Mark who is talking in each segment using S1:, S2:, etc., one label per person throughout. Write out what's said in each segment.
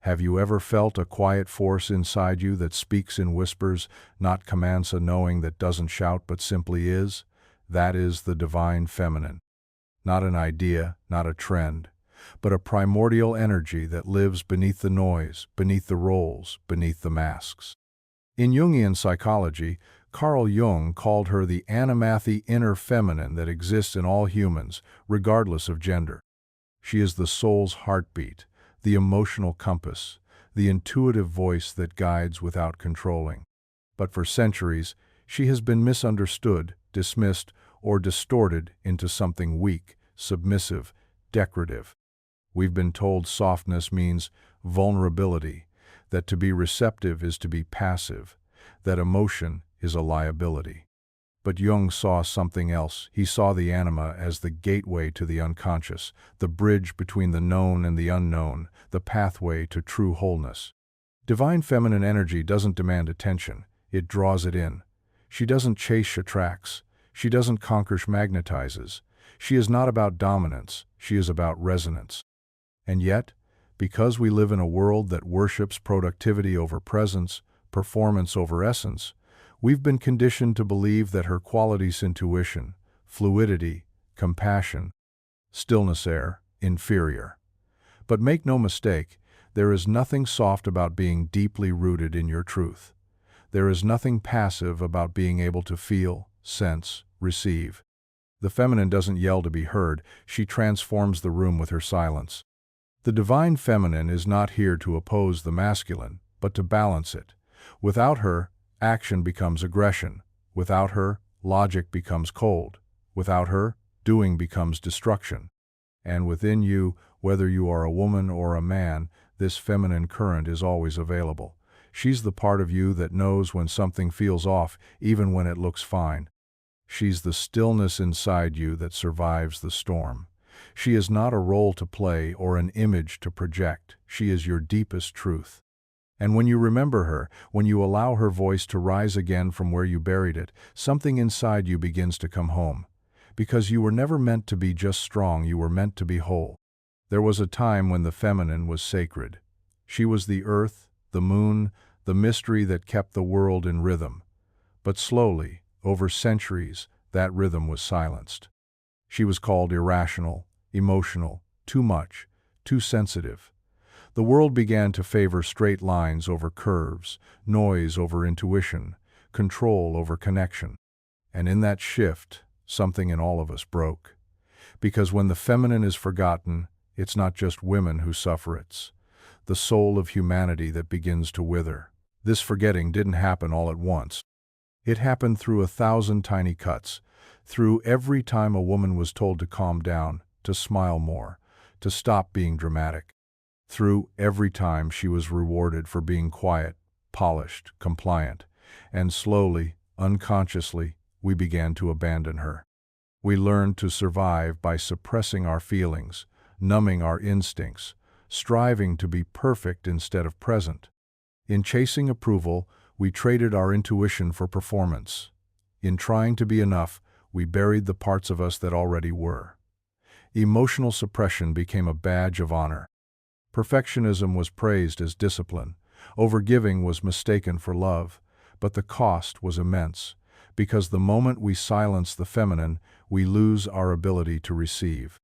S1: Have you ever felt a quiet force inside you that speaks in whispers, not commands, a knowing that doesn't shout but simply is? That is the divine feminine. Not an idea, not a trend, but a primordial energy that lives beneath the noise, beneath the roles, beneath the masks. In Jungian psychology, Carl Jung called her the animathy inner feminine that exists in all humans, regardless of gender. She is the soul's heartbeat, the emotional compass, the intuitive voice that guides without controlling. But for centuries, she has been misunderstood, dismissed, or distorted into something weak, submissive, decorative. We've been told softness means vulnerability, that to be receptive is to be passive, that emotion is a liability. But Jung saw something else. He saw the anima as the gateway to the unconscious, the bridge between the known and the unknown, the pathway to true wholeness. Divine feminine energy doesn't demand attention, it draws it in. She doesn't chase, she attracts. She doesn't conquer, she magnetizes. She is not about dominance, she is about resonance. And yet, because we live in a world that worships productivity over presence, performance over essence, we've been conditioned to believe that her qualities, intuition, fluidity, compassion, stillness, are inferior. But make no mistake, there is nothing soft about being deeply rooted in your truth. There is nothing passive about being able to feel, sense, receive. The feminine doesn't yell to be heard, she transforms the room with her silence. The divine feminine is not here to oppose the masculine, but to balance it. Without her, action becomes aggression. Without her, logic becomes cold. Without her, doing becomes destruction. And within you, whether you are a woman or a man, this feminine current is always available. She's the part of you that knows when something feels off, even when it looks fine. She's the stillness inside you that survives the storm. She is not a role to play or an image to project. She is your deepest truth. And when you remember her, when you allow her voice to rise again from where you buried it, something inside you begins to come home. Because you were never meant to be just strong, you were meant to be whole. There was a time when the feminine was sacred. She was the earth, the moon, the mystery that kept the world in rhythm. But slowly, over centuries, that rhythm was silenced. She was called irrational, emotional, too much, too sensitive. The world began to favor straight lines over curves, noise over intuition, control over connection. And in that shift, something in all of us broke. Because when the feminine is forgotten, it's not just women who suffer, it's the soul of humanity that begins to wither. This forgetting didn't happen all at once. It happened through 1,000 tiny cuts, through every time a woman was told to calm down, to smile more, to stop being dramatic. Through every time she was rewarded for being quiet, polished, compliant, and slowly, unconsciously, we began to abandon her. We learned to survive by suppressing our feelings, numbing our instincts, striving to be perfect instead of present. In chasing approval, we traded our intuition for performance. In trying to be enough, we buried the parts of us that already were. Emotional suppression became a badge of honor. Perfectionism was praised as discipline. Overgiving was mistaken for love. But the cost was immense, because the moment we silence the feminine, we lose our ability to receive.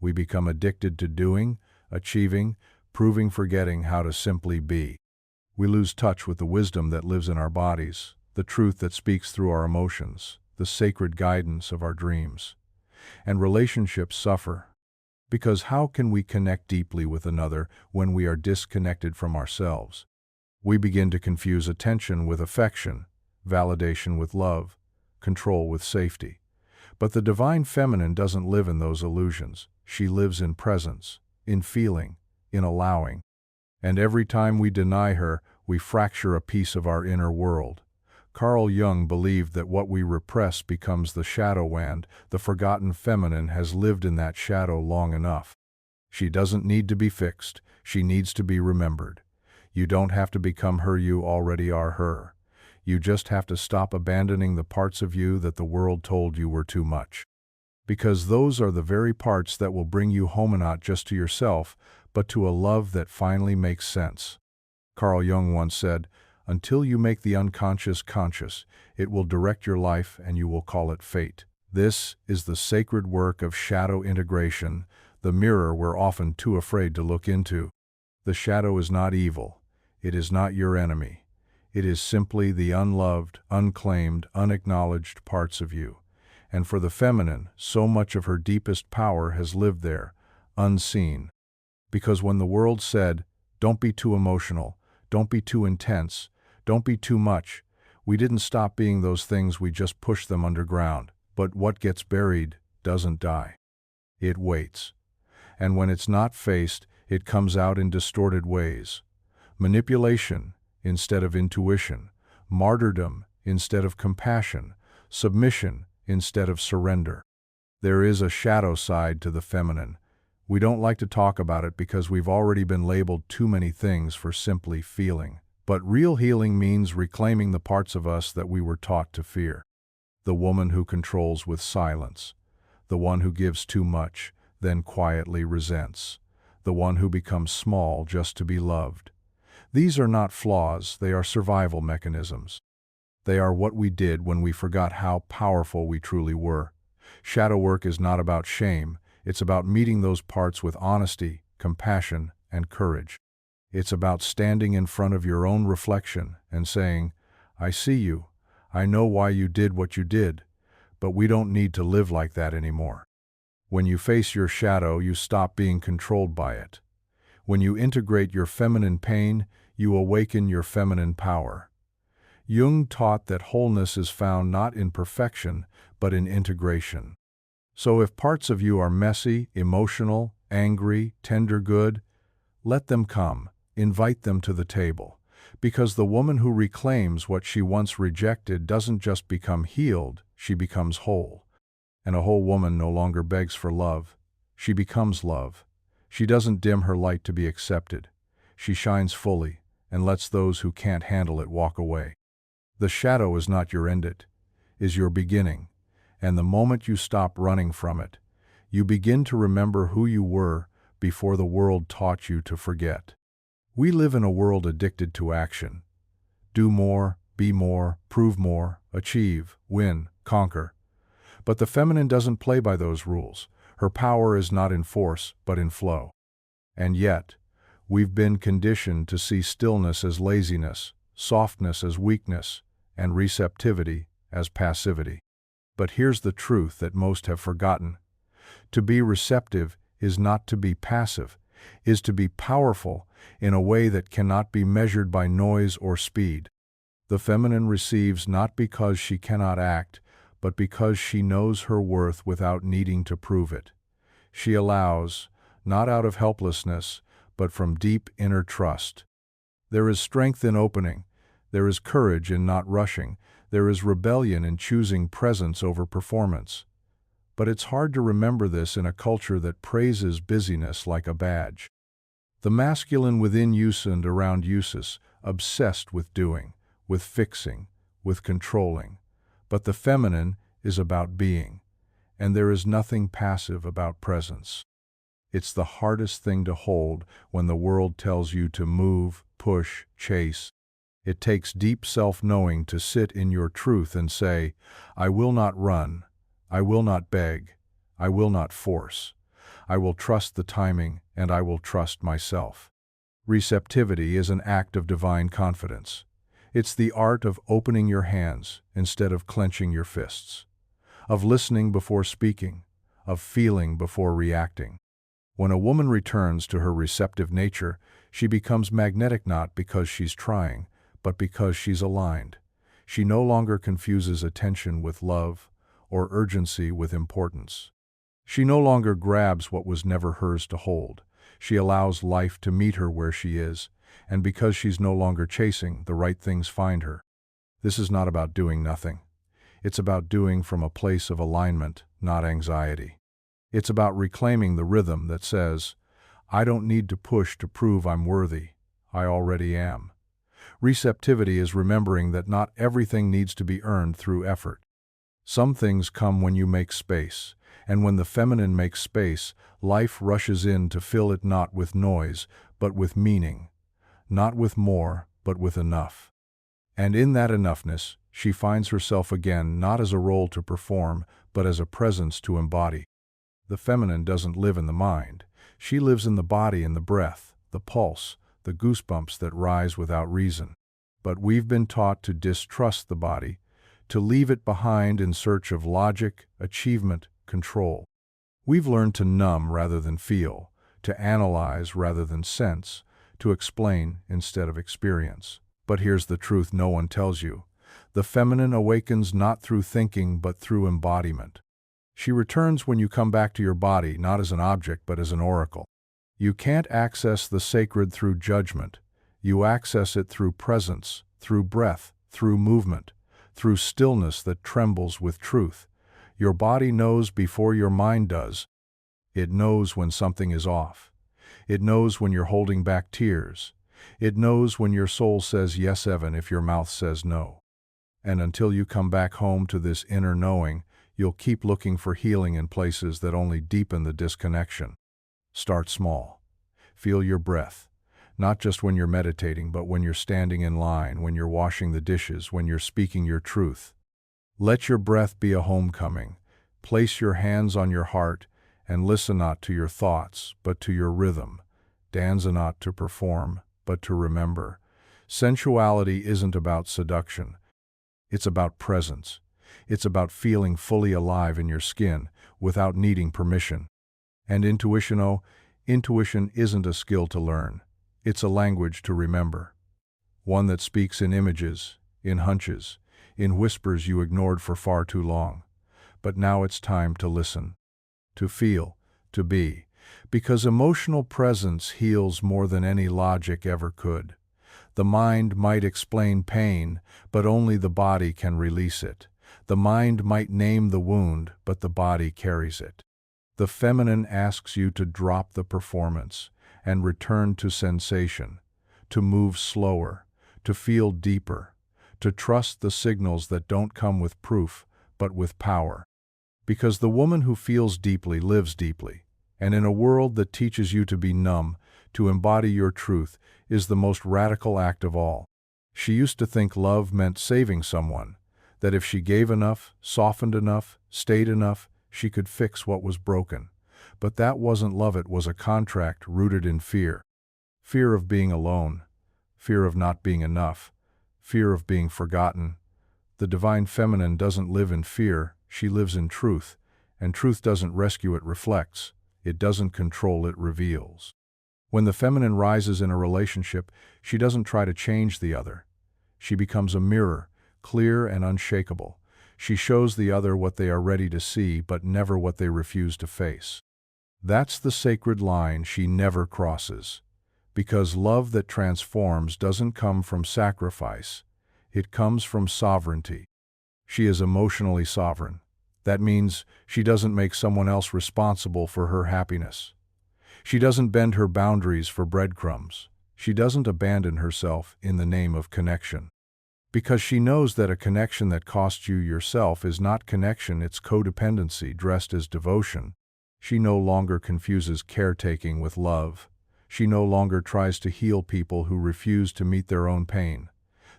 S1: We become addicted to doing, achieving, proving, forgetting how to simply be. We lose touch with the wisdom that lives in our bodies, the truth that speaks through our emotions, the sacred guidance of our dreams. And relationships suffer. Because how can we connect deeply with another when we are disconnected from ourselves? We begin to confuse attention with affection, validation with love, control with safety. But the divine feminine doesn't live in those illusions. She lives in presence, in feeling, in allowing. And every time we deny her, we fracture a piece of our inner world. Carl Jung believed that what we repress becomes the shadow, and the forgotten feminine has lived in that shadow long enough. She doesn't need to be fixed, she needs to be remembered. You don't have to become her, you already are her. You just have to stop abandoning the parts of you that the world told you were too much. because those are the very parts that will bring you home, and not just to yourself, but to a love that finally makes sense. Carl Jung once said, "Until you make the unconscious conscious, it will direct your life and you will call it fate." This is the sacred work of shadow integration, the mirror we're often too afraid to look into. The shadow is not evil. It is not your enemy. It is simply the unloved, unclaimed, unacknowledged parts of you. And for the feminine, so much of her deepest power has lived there, unseen. Because when the world said, "Don't be too emotional, don't be too intense, don't be too much," we didn't stop being those things, we just pushed them underground. But what gets buried doesn't die. It waits. And when it's not faced, it comes out in distorted ways. Manipulation instead of intuition, martyrdom instead of compassion, submission instead of surrender. There is a shadow side to the feminine. We don't like to talk about it because we've already been labeled too many things for simply feeling. But real healing means reclaiming the parts of us that we were taught to fear. The woman who controls with silence. The one who gives too much, then quietly resents. The one who becomes small just to be loved. These are not flaws, they are survival mechanisms. They are what we did when we forgot how powerful we truly were. Shadow work is not about shame, it's about meeting those parts with honesty, compassion, and courage. It's about standing in front of your own reflection and saying, "I see you, I know why you did what you did, but we don't need to live like that anymore." When you face your shadow, you stop being controlled by it. When you integrate your feminine pain, you awaken your feminine power. Jung taught that wholeness is found not in perfection, but in integration. So if parts of you are messy, emotional, angry, tender good, let them come, invite them to the table. Because the woman who reclaims what she once rejected doesn't just become healed, she becomes whole. And a whole woman no longer begs for love. She becomes love. She doesn't dim her light to be accepted. She shines fully and lets those who can't handle it walk away. The shadow is not your end, it is your beginning. And the moment you stop running from it, you begin to remember who you were before the world taught you to forget. We live in a world addicted to action. Do more, be more, prove more, achieve, win, conquer. But the feminine doesn't play by those rules. Her power is not in force, but in flow. And yet, we've been conditioned to see stillness as laziness, softness as weakness, and receptivity as passivity. But here's the truth that most have forgotten. To be receptive is not to be passive, is to be powerful in a way that cannot be measured by noise or speed. The feminine receives not because she cannot act, but because she knows her worth without needing to prove it. She allows, not out of helplessness, but from deep inner trust. There is strength in opening. There is courage in not rushing. There is rebellion in choosing presence over performance. But it's hard to remember this in a culture that praises busyness like a badge. The masculine within use and around uses, obsessed with doing, with fixing, with controlling. But the feminine is about being, and there is nothing passive about presence. It's the hardest thing to hold when the world tells you to move, push, chase. It takes deep self-knowing to sit in your truth and say, "I will not run, I will not beg, I will not force. I will trust the timing, and I will trust myself." Receptivity is an act of divine confidence. It's the art of opening your hands instead of clenching your fists, of listening before speaking, of feeling before reacting. When a woman returns to her receptive nature, she becomes magnetic not because she's trying, but because she's aligned. She no longer confuses attention with love or urgency with importance. She no longer grabs what was never hers to hold. She allows life to meet her where she is, and because she's no longer chasing, the right things find her. This is not about doing nothing. It's about doing from a place of alignment, not anxiety. It's about reclaiming the rhythm that says, "I don't need to push to prove I'm worthy. I already am." Receptivity is remembering that not everything needs to be earned through effort. Some things come when you make space, And when the feminine makes space, life rushes in to fill it not with noise, but with meaning, not with more, but with enough. And in that enoughness, she finds herself again not as a role to perform, but as a presence to embody. The feminine doesn't live in the mind. She lives in the body and the breath, the pulse, the goosebumps that rise without reason. But we've been taught to distrust the body, to leave it behind in search of logic, achievement, control. We've learned to numb rather than feel, to analyze rather than sense, to explain instead of experience. But here's the truth no one tells you. The feminine awakens not through thinking but through embodiment. She returns when you come back to your body, not as an object but as an oracle. You can't access the sacred through judgment. You access it through presence, through breath, through movement, through stillness that trembles with truth. Your body knows before your mind does. It knows when something is off. It knows when you're holding back tears. It knows when your soul says yes, Evan, if your mouth says no. And until you come back home to this inner knowing, you'll keep looking for healing in places that only deepen the disconnection. Start small. Feel your breath. Not just when you're meditating, but when you're standing in line, when you're washing the dishes, when you're speaking your truth. Let your breath be a homecoming. Place your hands on your heart and listen not to your thoughts, but to your rhythm. Dance not to perform, but to remember. Sensuality isn't about seduction. It's about presence. It's about feeling fully alive in your skin without needing permission. And intuition isn't a skill to learn. It's a language to remember. One that speaks in images, in hunches, in whispers you ignored for far too long. But now it's time to listen, to feel, to be, because emotional presence heals more than any logic ever could. The mind might explain pain, but only the body can release it. The mind might name the wound, but the body carries it. The feminine asks you to drop the performance and return to sensation, to move slower, to feel deeper, to trust the signals that don't come with proof, but with power. Because the woman who feels deeply lives deeply, and in a world that teaches you to be numb, to embody your truth is the most radical act of all. She used to think love meant saving someone, that if she gave enough, softened enough, stayed enough, she could fix what was broken. But that wasn't love, it was a contract rooted in fear. Fear of being alone, fear of not being enough, fear of being forgotten. The divine feminine doesn't live in fear, she lives in truth, and truth doesn't rescue, it reflects. It doesn't control, it reveals. When the feminine rises in a relationship, she doesn't try to change the other. She becomes a mirror, clear and unshakable. She shows the other what they are ready to see, but never what they refuse to face. That's the sacred line she never crosses. Because love that transforms doesn't come from sacrifice. It comes from sovereignty. She is emotionally sovereign. That means she doesn't make someone else responsible for her happiness. She doesn't bend her boundaries for breadcrumbs. She doesn't abandon herself in the name of connection. Because she knows that a connection that costs you yourself is not connection, it's codependency dressed as devotion. She no longer confuses caretaking with love. She no longer tries to heal people who refuse to meet their own pain.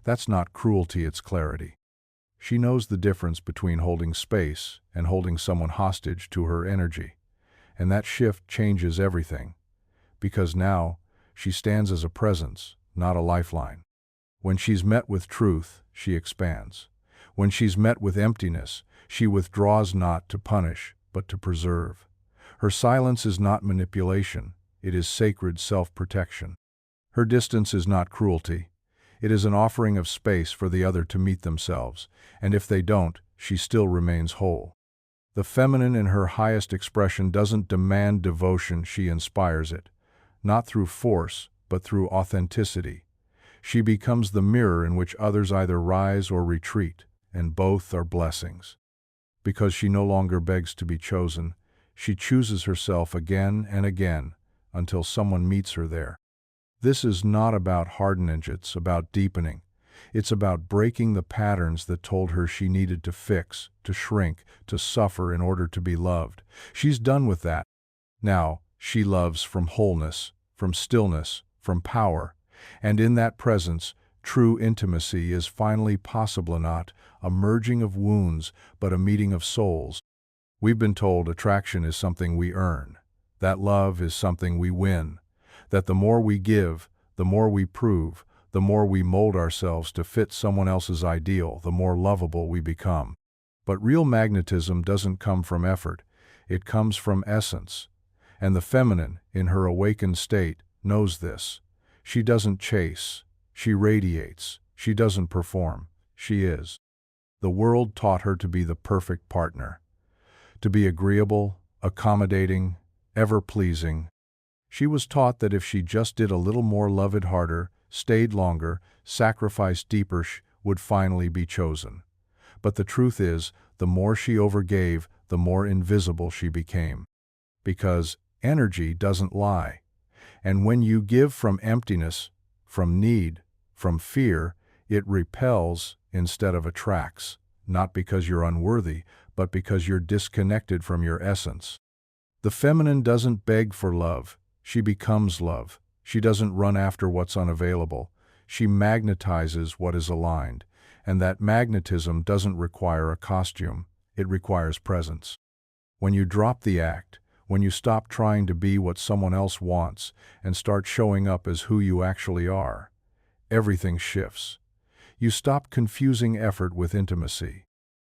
S1: That's not cruelty, it's clarity. She knows the difference between holding space and holding someone hostage to her energy. And that shift changes everything. Because now, she stands as a presence, not a lifeline. When she's met with truth, she expands. When she's met with emptiness, she withdraws not to punish, but to preserve. Her silence is not manipulation, it is sacred self-protection. Her distance is not cruelty. It is an offering of space for the other to meet themselves, and if they don't, she still remains whole. The feminine in her highest expression doesn't demand devotion, she inspires it. Not through force, but through authenticity. She becomes the mirror in which others either rise or retreat, and both are blessings. Because she no longer begs to be chosen, she chooses herself again and again, until someone meets her there. This is not about hardening, it's about deepening. It's about breaking the patterns that told her she needed to fix, to shrink, to suffer in order to be loved. She's done with that. Now, she loves from wholeness, from stillness, from power. And in that presence, true intimacy is finally possible, not a merging of wounds, but a meeting of souls. We've been told attraction is something we earn, that love is something we win, that the more we give, the more we prove, the more we mold ourselves to fit someone else's ideal, the more lovable we become. But real magnetism doesn't come from effort, it comes from essence. And the feminine, in her awakened state, knows this. She doesn't chase, she radiates, she doesn't perform, she is. The world taught her to be the perfect partner, to be agreeable, accommodating, ever-pleasing. She was taught that if she just did a little more, loved harder, stayed longer, sacrificed deeper, she would finally be chosen. But the truth is, the more she overgave, the more invisible she became. Because energy doesn't lie. And when you give from emptiness, from need, from fear, it repels instead of attracts, not because you're unworthy, but because you're disconnected from your essence. The feminine doesn't beg for love, she becomes love. She doesn't run after what's unavailable, she magnetizes what is aligned. And that magnetism doesn't require a costume, it requires presence. When you drop the act, when you stop trying to be what someone else wants and start showing up as who you actually are, everything shifts. You stop confusing effort with intimacy.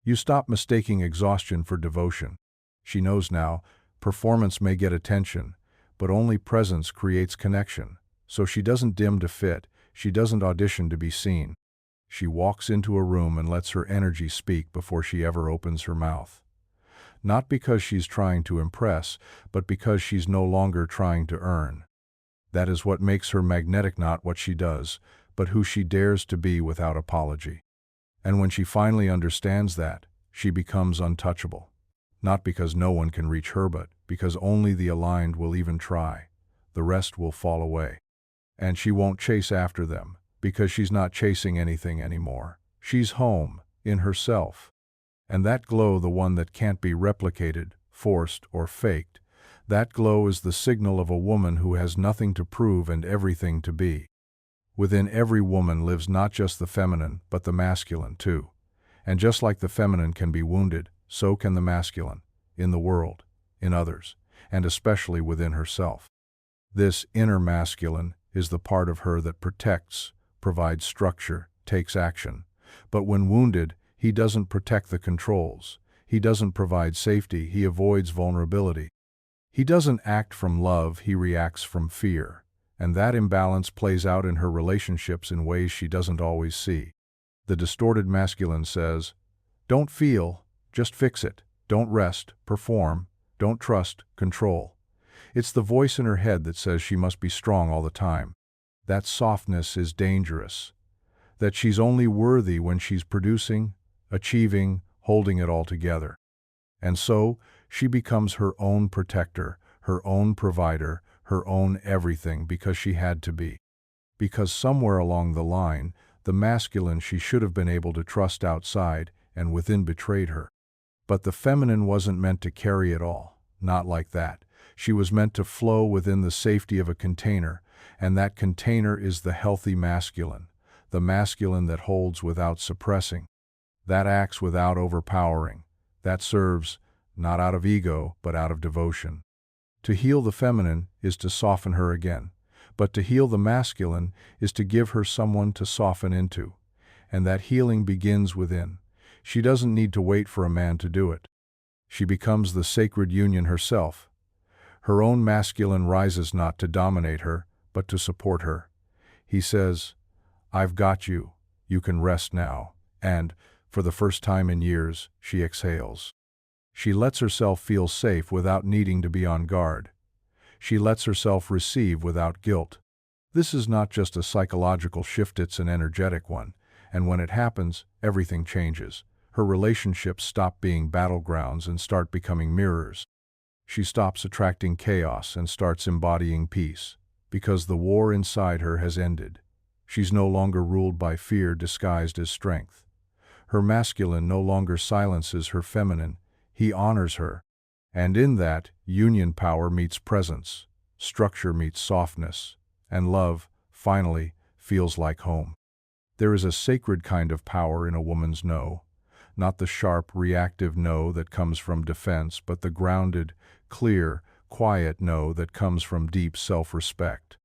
S1: You stop mistaking exhaustion for devotion. She knows now, performance may get attention, but only presence creates connection. So she doesn't dim to fit, she doesn't audition to be seen. She walks into a room and lets her energy speak before she ever opens her mouth. Not because she's trying to impress, but because she's no longer trying to earn. That is what makes her magnetic, not what she does, but who she dares to be without apology. And when she finally understands that, she becomes untouchable. Not because no one can reach her, but because only the aligned will even try. The rest will fall away. And she won't chase after them, because she's not chasing anything anymore. She's home, in herself. And that glow, the one that can't be replicated, forced, or faked, that glow is the signal of a woman who has nothing to prove and everything to be. Within every woman lives not just the feminine, but the masculine too. And just like the feminine can be wounded, so can the masculine, in the world, in others, and especially within herself. This inner masculine is the part of her that protects, provides structure, takes action. But when wounded, he doesn't protect the controls. He doesn't provide safety, he avoids vulnerability. He doesn't act from love, he reacts from fear. And that imbalance plays out in her relationships in ways she doesn't always see. The distorted masculine says, "Don't feel, just fix it. Don't rest, perform. Don't trust, control." It's the voice in her head that says she must be strong all the time. That softness is dangerous. That she's only worthy when she's producing, achieving, holding it all together. And so, she becomes her own protector, her own provider, her own everything because she had to be. Because somewhere along the line, the masculine she should have been able to trust outside and within betrayed her. But the feminine wasn't meant to carry it all, not like that. She was meant to flow within the safety of a container, and that container is the healthy masculine, the masculine that holds without suppressing, that acts without overpowering, that serves, not out of ego, but out of devotion. To heal the feminine is to soften her again, but to heal the masculine is to give her someone to soften into, and that healing begins within. She doesn't need to wait for a man to do it. She becomes the sacred union herself. Her own masculine rises not to dominate her, but to support her. He says, "I've got you, you can rest now," and, for the first time in years, she exhales. She lets herself feel safe without needing to be on guard. She lets herself receive without guilt. This is not just a psychological shift, it's an energetic one, and when it happens, everything changes. Her relationships stop being battlegrounds and start becoming mirrors. She stops attracting chaos and starts embodying peace, because the war inside her has ended. She's no longer ruled by fear disguised as strength. Her masculine no longer silences her feminine, he honors her. And in that, union power meets presence, structure meets softness, and love, finally, feels like home. There is a sacred kind of power in a woman's no, not the sharp, reactive no that comes from defense, but the grounded, clear, quiet no that comes from deep self-respect.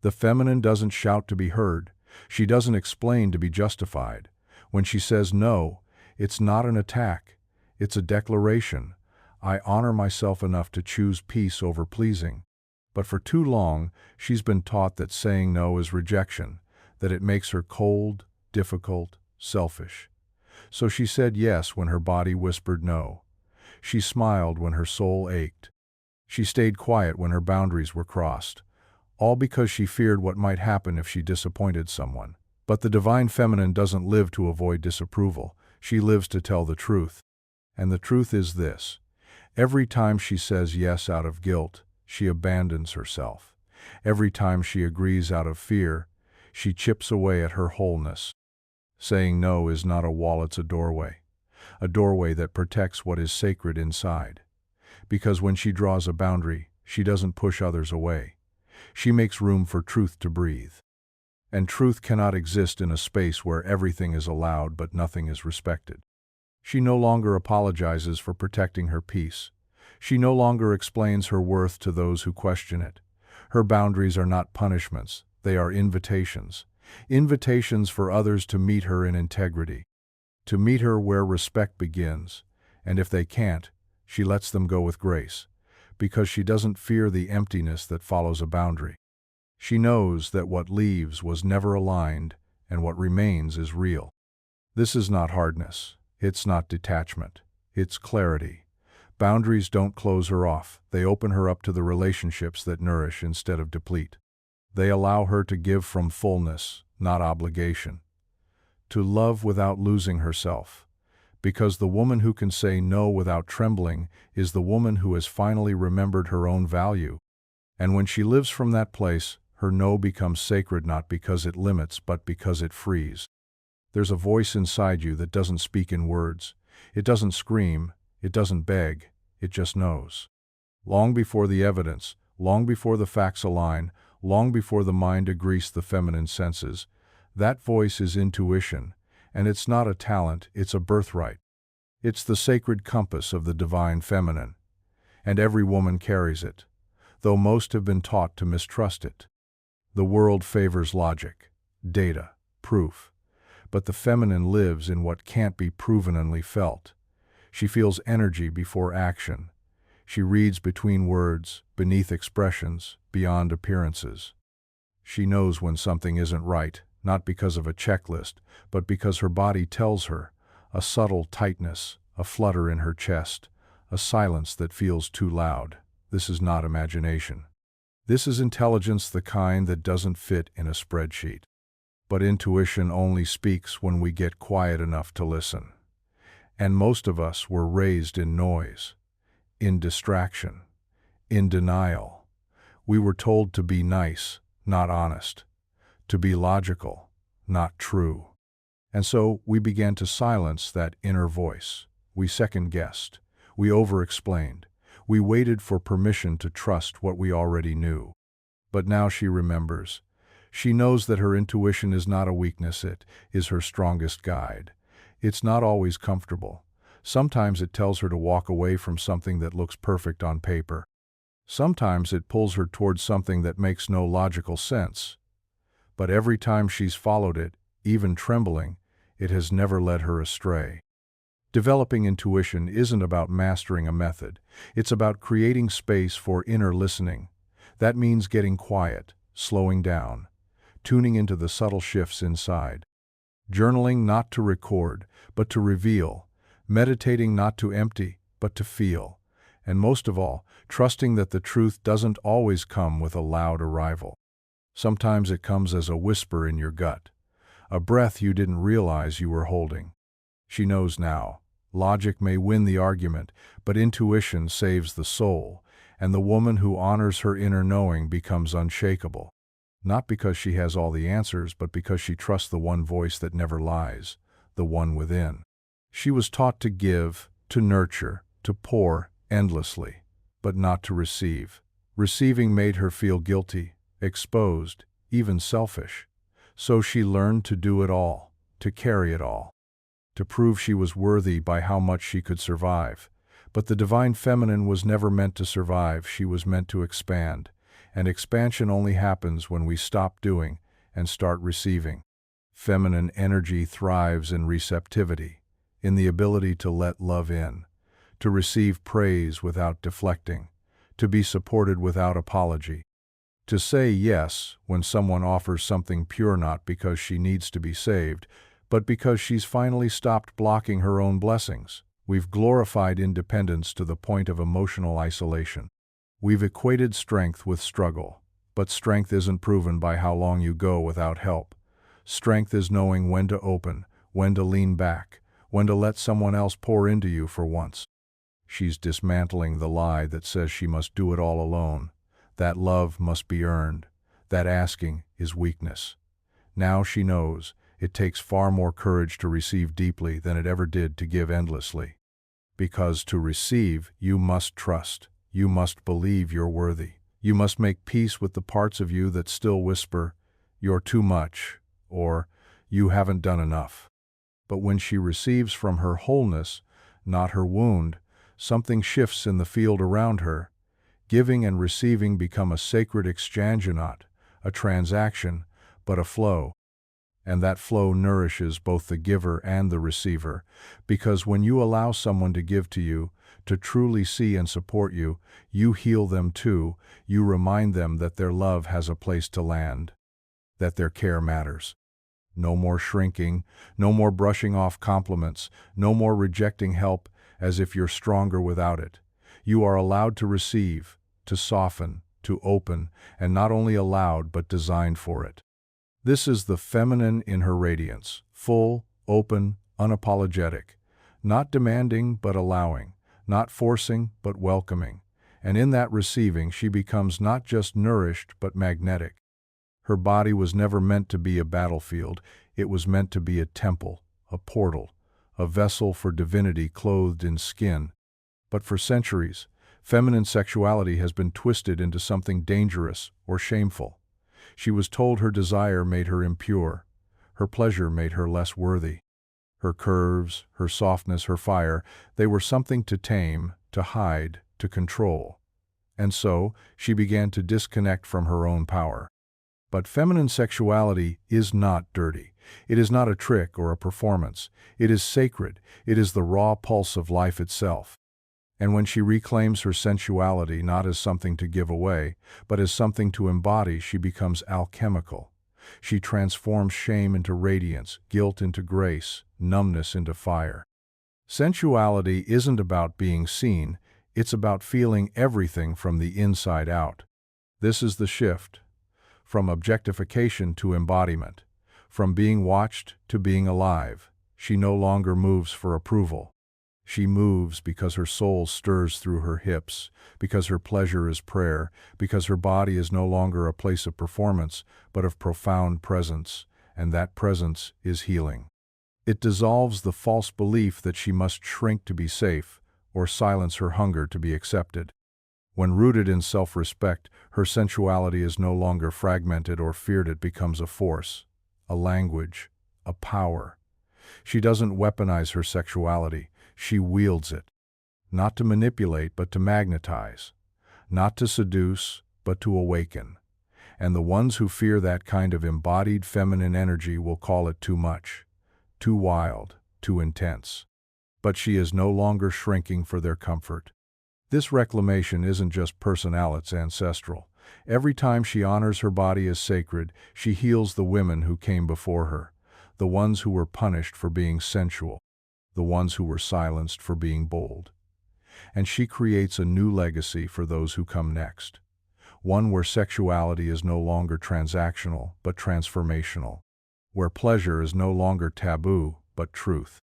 S1: The feminine doesn't shout to be heard. She doesn't explain to be justified. When she says no, it's not an attack. It's a declaration. I honor myself enough to choose peace over pleasing. But for too long, she's been taught that saying no is rejection, that it makes her cold, difficult, selfish. So she said yes when her body whispered no. She smiled when her soul ached. She stayed quiet when her boundaries were crossed, all because she feared what might happen if she disappointed someone. But the divine feminine doesn't live to avoid disapproval. She lives to tell the truth. And the truth is this: every time she says yes out of guilt, she abandons herself. Every time she agrees out of fear, she chips away at her wholeness. Saying no is not a wall, it's a doorway that protects what is sacred inside. Because when she draws a boundary, she doesn't push others away. She makes room for truth to breathe. And truth cannot exist in a space where everything is allowed but nothing is respected. She no longer apologizes for protecting her peace. She no longer explains her worth to those who question it. Her boundaries are not punishments, they are invitations. Invitations for others to meet her in integrity. To meet her where respect begins, and if they can't, she lets them go with grace, because she doesn't fear the emptiness that follows a boundary. She knows that what leaves was never aligned, and what remains is real. This is not hardness, it's not detachment, it's clarity. Boundaries don't close her off, they open her up to the relationships that nourish instead of deplete. They allow her to give from fullness, not obligation. To love without losing herself. Because the woman who can say no without trembling is the woman who has finally remembered her own value. And when she lives from that place, her no becomes sacred not because it limits but because it frees. There's a voice inside you that doesn't speak in words. It doesn't scream, it doesn't beg, it just knows. Long before the evidence, long before the facts align, long before the mind agrees the feminine senses, that voice is intuition, and it's not a talent, it's a birthright. It's the sacred compass of the divine feminine, and every woman carries it, though most have been taught to mistrust it. The world favors logic, data, proof, but the feminine lives in what can't be provenly felt. She feels energy before action. She reads between words, beneath expressions, beyond appearances. She knows when something isn't right, not because of a checklist, but because her body tells her, a subtle tightness, a flutter in her chest, a silence that feels too loud. This is not imagination. This is intelligence, the kind that doesn't fit in a spreadsheet. But intuition only speaks when we get quiet enough to listen. And most of us were raised in noise, in distraction, in denial. We were told to be nice, not honest, to be logical, not true. And so we began to silence that inner voice. We second-guessed, we over-explained, we waited for permission to trust what we already knew. But now she remembers. She knows that her intuition is not a weakness, it is her strongest guide. It's not always comfortable. Sometimes it tells her to walk away from something that looks perfect on paper. Sometimes it pulls her towards something that makes no logical sense. But every time she's followed it, even trembling, it has never led her astray. Developing intuition isn't about mastering a method. It's about creating space for inner listening. That means getting quiet, slowing down, tuning into the subtle shifts inside. Journaling not to record, but to reveal. Meditating not to empty, but to feel. And most of all, trusting that the truth doesn't always come with a loud arrival. Sometimes it comes as a whisper in your gut, a breath you didn't realize you were holding. She knows now. Logic may win the argument, but intuition saves the soul, and the woman who honors her inner knowing becomes unshakable. not because she has all the answers, but because she trusts the one voice that never lies, the one within. She was taught to give, to nurture, to pour endlessly, but not to receive. Receiving made her feel guilty, exposed, even selfish. So she learned to do it all, to carry it all, to prove she was worthy by how much she could survive. But the divine feminine was never meant to survive, she was meant to expand. And expansion only happens when we stop doing and start receiving. Feminine energy thrives in receptivity, in the ability to let love in, to receive praise without deflecting, to be supported without apology, to say yes when someone offers something pure, not because she needs to be saved, but because she's finally stopped blocking her own blessings. We've glorified independence to the point of emotional isolation. We've equated strength with struggle, but strength isn't proven by how long you go without help. Strength is knowing when to open, when to lean back, when to let someone else pour into you for once. She's dismantling the lie that says she must do it all alone, that love must be earned, that asking is weakness. Now she knows it takes far more courage to receive deeply than it ever did to give endlessly. Because to receive, you must trust. You must believe you're worthy. You must make peace with the parts of you that still whisper, "You're too much," or "You haven't done enough." But when she receives from her wholeness, not her wound, something shifts in the field around her. Giving and receiving become a sacred exchange, not a transaction, but a flow. And that flow nourishes both the giver and the receiver, because when you allow someone to give to you, to truly see and support you, you heal them too. You remind them that their love has a place to land, that their care matters. No more shrinking, no more brushing off compliments, no more rejecting help as if you're stronger without it. You are allowed to receive, to soften, to open, and not only allowed but designed for it. This is the feminine in her radiance, full, open, unapologetic, not demanding but allowing, not forcing but welcoming, and in that receiving she becomes not just nourished but magnetic. Her body was never meant to be a battlefield, it was meant to be a temple, a portal, a vessel for divinity clothed in skin. But for centuries, feminine sexuality has been twisted into something dangerous or shameful. She was told her desire made her impure, her pleasure made her less worthy. Her curves, her softness, her fire, they were something to tame, to hide, to control. And so, she began to disconnect from her own power. But feminine sexuality is not dirty. It is not a trick or a performance. It is sacred. It is the raw pulse of life itself. And when she reclaims her sensuality not as something to give away, but as something to embody, she becomes alchemical. She transforms shame into radiance, guilt into grace, numbness into fire. Sensuality isn't about being seen, it's about feeling everything from the inside out. This is the shift. From objectification to embodiment. From being watched to being alive. She no longer moves for approval. She moves because her soul stirs through her hips, because her pleasure is prayer, because her body is no longer a place of performance, but of profound presence, and that presence is healing. It dissolves the false belief that she must shrink to be safe, or silence her hunger to be accepted. When rooted in self-respect, her sensuality is no longer fragmented or feared, it becomes a force, a language, a power. She doesn't weaponize her sexuality. She wields it, not to manipulate but to magnetize, not to seduce but to awaken. And the ones who fear that kind of embodied feminine energy will call it too much, too wild, too intense. But she is no longer shrinking for their comfort. This reclamation isn't just personal, it's ancestral. Every time she honors her body as sacred, she heals the women who came before her, the ones who were punished for being sensual, the ones who were silenced for being bold. And she creates a new legacy for those who come next, one where sexuality is no longer transactional but transformational, where pleasure is no longer taboo but truth.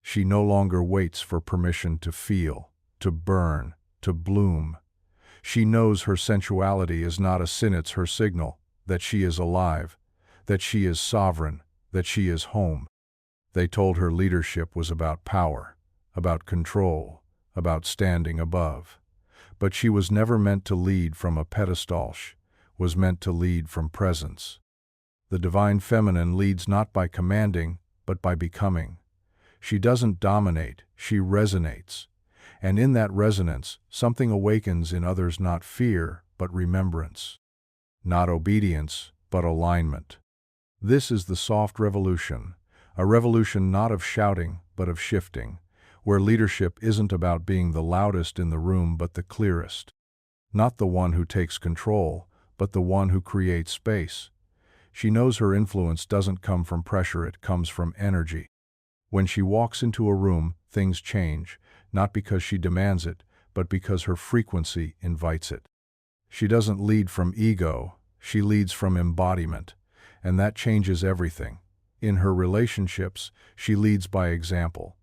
S1: She no longer waits for permission to feel, to burn, to bloom. She knows her sensuality is not a sin, it's her signal, that she is alive, that she is sovereign, that she is home. They told her leadership was about power, about control, about standing above. But she was never meant to lead from a pedestal, she was meant to lead from presence. The divine feminine leads not by commanding, but by becoming. She doesn't dominate, she resonates. And in that resonance, something awakens in others, not fear, but remembrance. Not obedience, but alignment. This is the soft revolution, a revolution not of shouting, but of shifting, where leadership isn't about being the loudest in the room but the clearest. Not the one who takes control, but the one who creates space. She knows her influence doesn't come from pressure, it comes from energy. When she walks into a room, things change, not because she demands it, but because her frequency invites it. She doesn't lead from ego, she leads from embodiment, and that changes everything. In her relationships, she leads by example.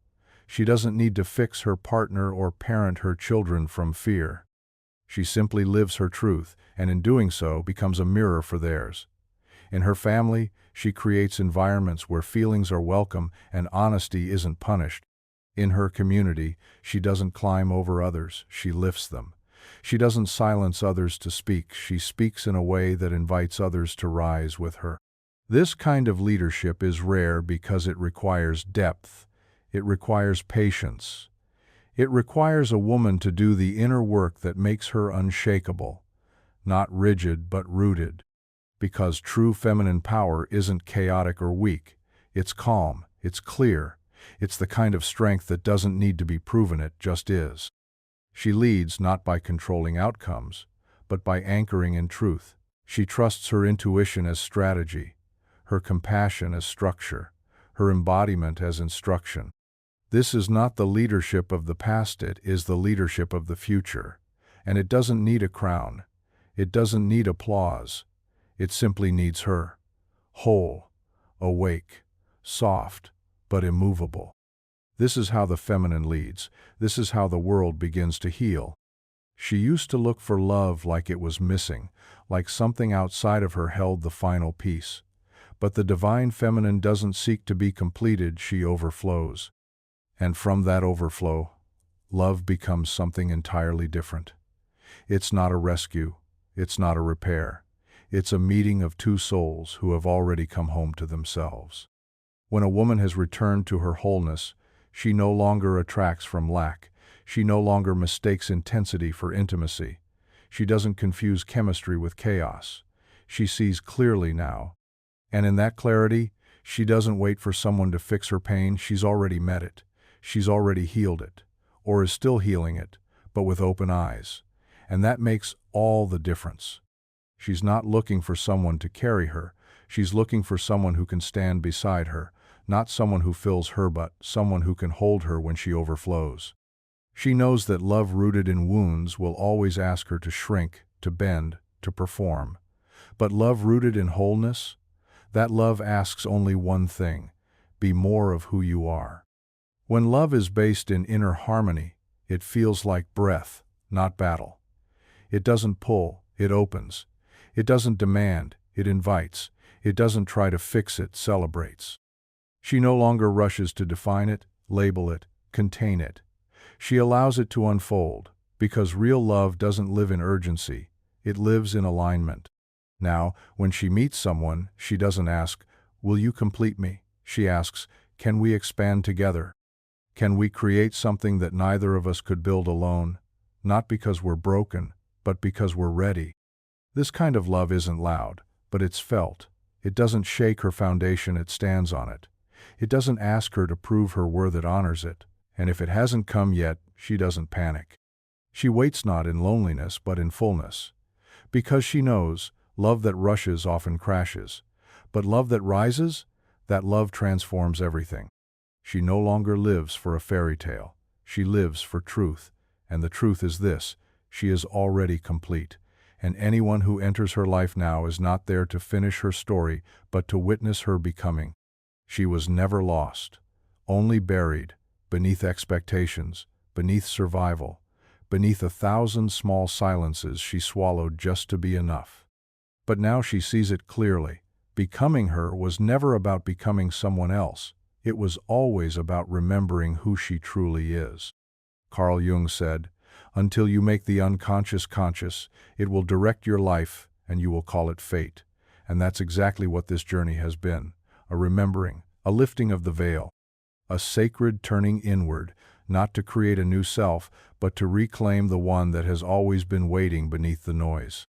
S1: She doesn't need to fix her partner or parent her children from fear. She simply lives her truth, and in doing so becomes a mirror for theirs. In her family, she creates environments where feelings are welcome and honesty isn't punished. In her community, she doesn't climb over others, she lifts them. She doesn't silence others to speak, she speaks in a way that invites others to rise with her. This kind of leadership is rare because it requires depth. It requires patience. It requires a woman to do the inner work that makes her unshakable, not rigid but rooted. Because true feminine power isn't chaotic or weak. It's calm, it's clear, it's the kind of strength that doesn't need to be proven, it just is. She leads not by controlling outcomes, but by anchoring in truth. She trusts her intuition as strategy, her compassion as structure, her embodiment as instruction. This is not the leadership of the past, it is the leadership of the future. And it doesn't need a crown. It doesn't need applause. It simply needs her. Whole, awake, soft, but immovable. This is how the feminine leads. This is how the world begins to heal. She used to look for love like it was missing, like something outside of her held the final piece. But the divine feminine doesn't seek to be completed, she overflows. And from that overflow, love becomes something entirely different. It's not a rescue. It's not a repair. It's a meeting of two souls who have already come home to themselves. When a woman has returned to her wholeness, she no longer attracts from lack. She no longer mistakes intensity for intimacy. She doesn't confuse chemistry with chaos. She sees clearly now. And in that clarity, she doesn't wait for someone to fix her pain. She's already met it. She's already healed it, or is still healing it, but with open eyes. And that makes all the difference. She's not looking for someone to carry her. She's looking for someone who can stand beside her, not someone who fills her but someone who can hold her when she overflows. She knows that love rooted in wounds will always ask her to shrink, to bend, to perform. But love rooted in wholeness, that love asks only one thing: be more of who you are. When love is based in inner harmony, it feels like breath, not battle. It doesn't pull, it opens. It doesn't demand, it invites. It doesn't try to fix it, celebrates. She no longer rushes to define it, label it, contain it. She allows it to unfold, because real love doesn't live in urgency, it lives in alignment. Now, when she meets someone, she doesn't ask, "Will you complete me?" She asks, "Can we expand together? Can we create something that neither of us could build alone?" Not because we're broken, but because we're ready. This kind of love isn't loud, but it's felt. It doesn't shake her foundation, it stands on it. It doesn't ask her to prove her worth, it honors it. And if it hasn't come yet, she doesn't panic. She waits not in loneliness, but in fullness. Because she knows, love that rushes often crashes. But love that rises, that love transforms everything. She no longer lives for a fairy tale. She lives for truth. And the truth is this: she is already complete. And anyone who enters her life now is not there to finish her story, but to witness her becoming. She was never lost, only buried, beneath expectations, beneath survival, beneath 1,000 small silences she swallowed just to be enough. But now she sees it clearly. Becoming her was never about becoming someone else. It was always about remembering who she truly is. Carl Jung said, "Until you make the unconscious conscious, it will direct your life and you will call it fate." And that's exactly what this journey has been. A remembering, a lifting of the veil, a sacred turning inward, not to create a new self, but to reclaim the one that has always been waiting beneath the noise.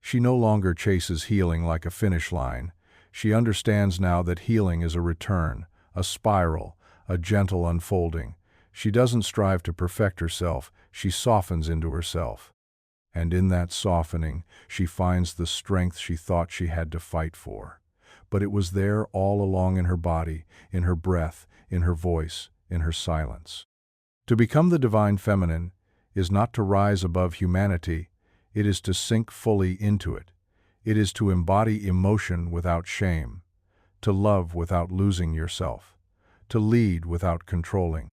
S1: She no longer chases healing like a finish line. She understands now that healing is a return, a spiral, a gentle unfolding. She doesn't strive to perfect herself, she softens into herself. And in that softening, she finds the strength she thought she had to fight for. But it was there all along in her body, in her breath, in her voice, in her silence. To become the divine feminine is not to rise above humanity, it is to sink fully into it. It is to embody emotion without shame, to love without losing yourself, to lead without controlling,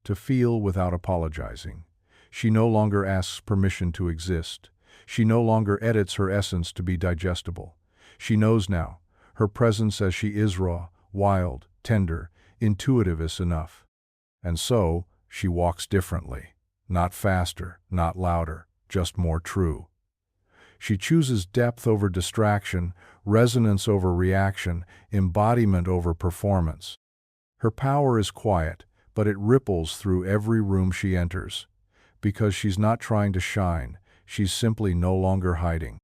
S1: to feel without apologizing. She no longer asks permission to exist. She no longer edits her essence to be digestible. She knows now, her presence as she is raw, wild, tender, intuitive is enough. And so, she walks differently, not faster, not louder, just more true. She chooses depth over distraction, resonance over reaction, embodiment over performance. Her power is quiet, but it ripples through every room she enters. Because she's not trying to shine, she's simply no longer hiding.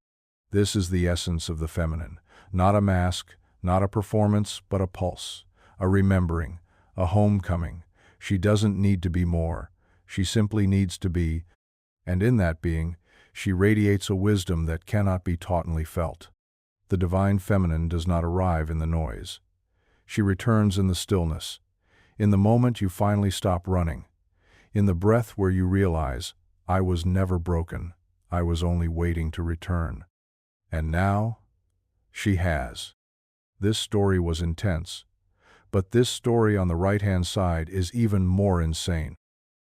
S1: This is the essence of the feminine. Not a mask, not a performance, but a pulse, a remembering, a homecoming. She doesn't need to be more. She simply needs to be, and in that being, she radiates a wisdom that cannot be taughtly felt. The divine feminine does not arrive in the noise. She returns in the stillness, in the moment you finally stop running, in the breath where you realize, I was never broken, I was only waiting to return. And now, she has. This story was intense, but this story on the right-hand side is even more insane.